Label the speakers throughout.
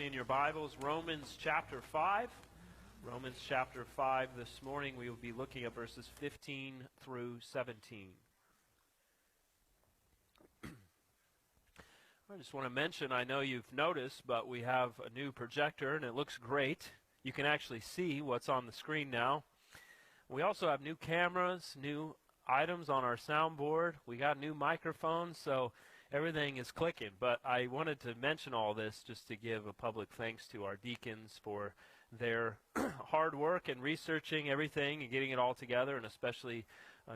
Speaker 1: in your Bibles, Romans chapter 5. Romans chapter 5. This morning we will be looking at verses 15 through 17. I just want to mention, I know you've noticed, but we have a new projector and it looks great. You can actually see what's on the screen now. We also have new cameras, new items on our soundboard. We got new microphones, so everything is clicking. But I wanted to mention all this just to give a public thanks to our deacons for their hard work in researching everything and getting it all together, and especially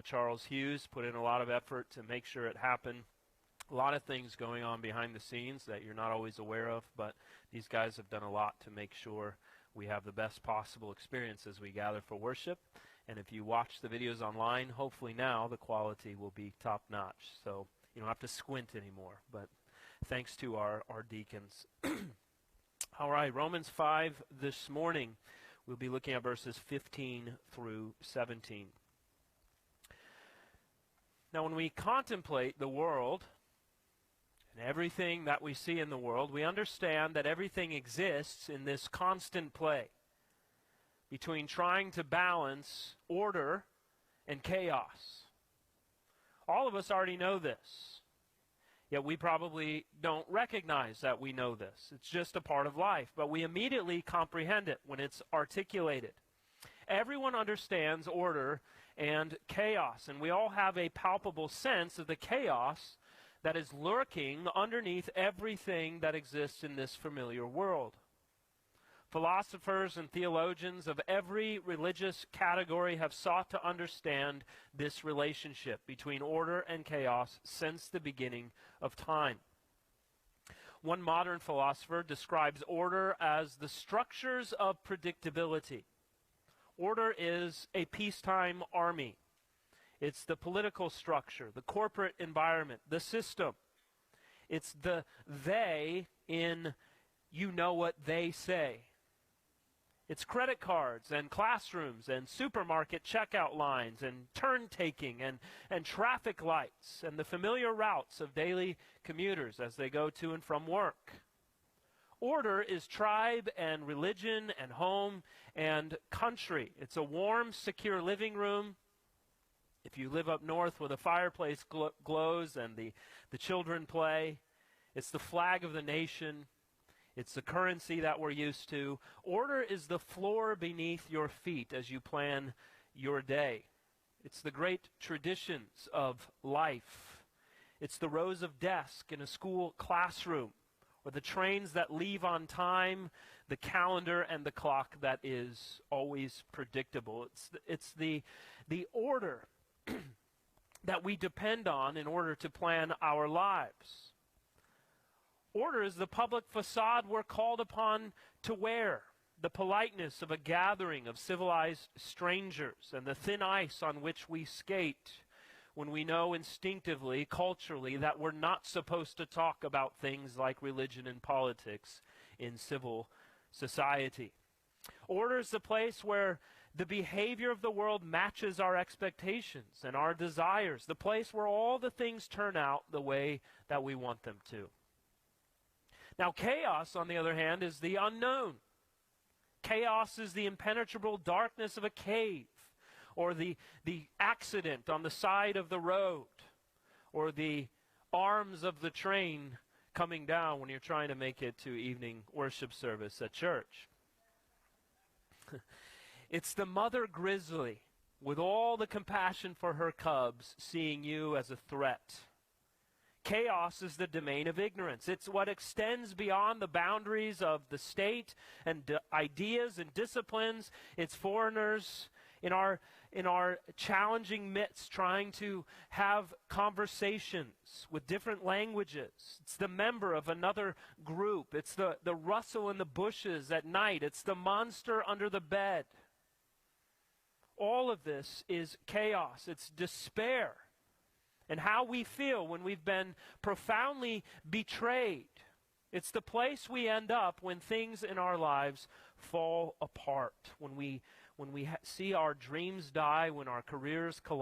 Speaker 1: Charles Hughes put in a lot of effort to make sure it happened. A lot of things going on behind the scenes that you're not always aware of, but these guys have done a lot to make sure we have the best possible experience as we gather for worship. And if you watch the videos online, hopefully now the quality will be top-notch. So you don't have to squint anymore, but thanks to our deacons. All right, Romans 5 this morning. We'll be looking at verses 15 through 17. Now, when we contemplate the world and everything that we see in the world, we understand that everything exists in this constant play between trying to balance order and chaos. All of us already know this, yet we probably don't recognize that we know this. It's just a part of life, but we immediately comprehend it when it's articulated. Everyone understands order and chaos, and we all have a palpable sense of the chaos that is lurking underneath everything that exists in this familiar world. Philosophers and theologians of every religious category have sought to understand this relationship between order and chaos since the beginning of time. One modern philosopher describes order as the structures of predictability. Order is a peacetime army. It's the political structure, the corporate environment, the system. It's the they in you know what they say. It's credit cards and classrooms and supermarket checkout lines and turn-taking and traffic lights and the familiar routes of daily commuters as they go to and from work. Order is tribe and religion and home and country. It's a warm, secure living room. If you live up north where the fireplace glows and the children play, it's the flag of the nation. It's the currency that we're used to. Order is the floor beneath your feet as you plan your day. It's the great traditions of life. It's the rows of desks in a school classroom, or the trains that leave on time, the calendar and the clock that is always predictable. It's the order that we depend on in order to plan our lives. Order is the public facade we're called upon to wear, the politeness of a gathering of civilized strangers, and the thin ice on which we skate when we know instinctively, culturally, that we're not supposed to talk about things like religion and politics in civil society. Order is the place where the behavior of the world matches our expectations and our desires, the place where all the things turn out the way that we want them to. Now, chaos, on the other hand, is the unknown. Chaos is the impenetrable darkness of a cave, or the accident on the side of the road, or the arms of the train coming down when you're trying to make it to evening worship service at church. It's the mother grizzly, with all the compassion for her cubs, seeing you as a threat. Chaos is the domain of ignorance. It's what extends beyond the boundaries of the state and ideas and disciplines. It's foreigners in our challenging midst trying to have conversations with different languages. It's the member of another group. It's the rustle in the bushes at night. It's the monster under the bed. All of this is chaos. It's despair. And how we feel when we've been profoundly betrayed. It's the place we end up when things in our lives fall apart, when we see our dreams die, when our careers collapse.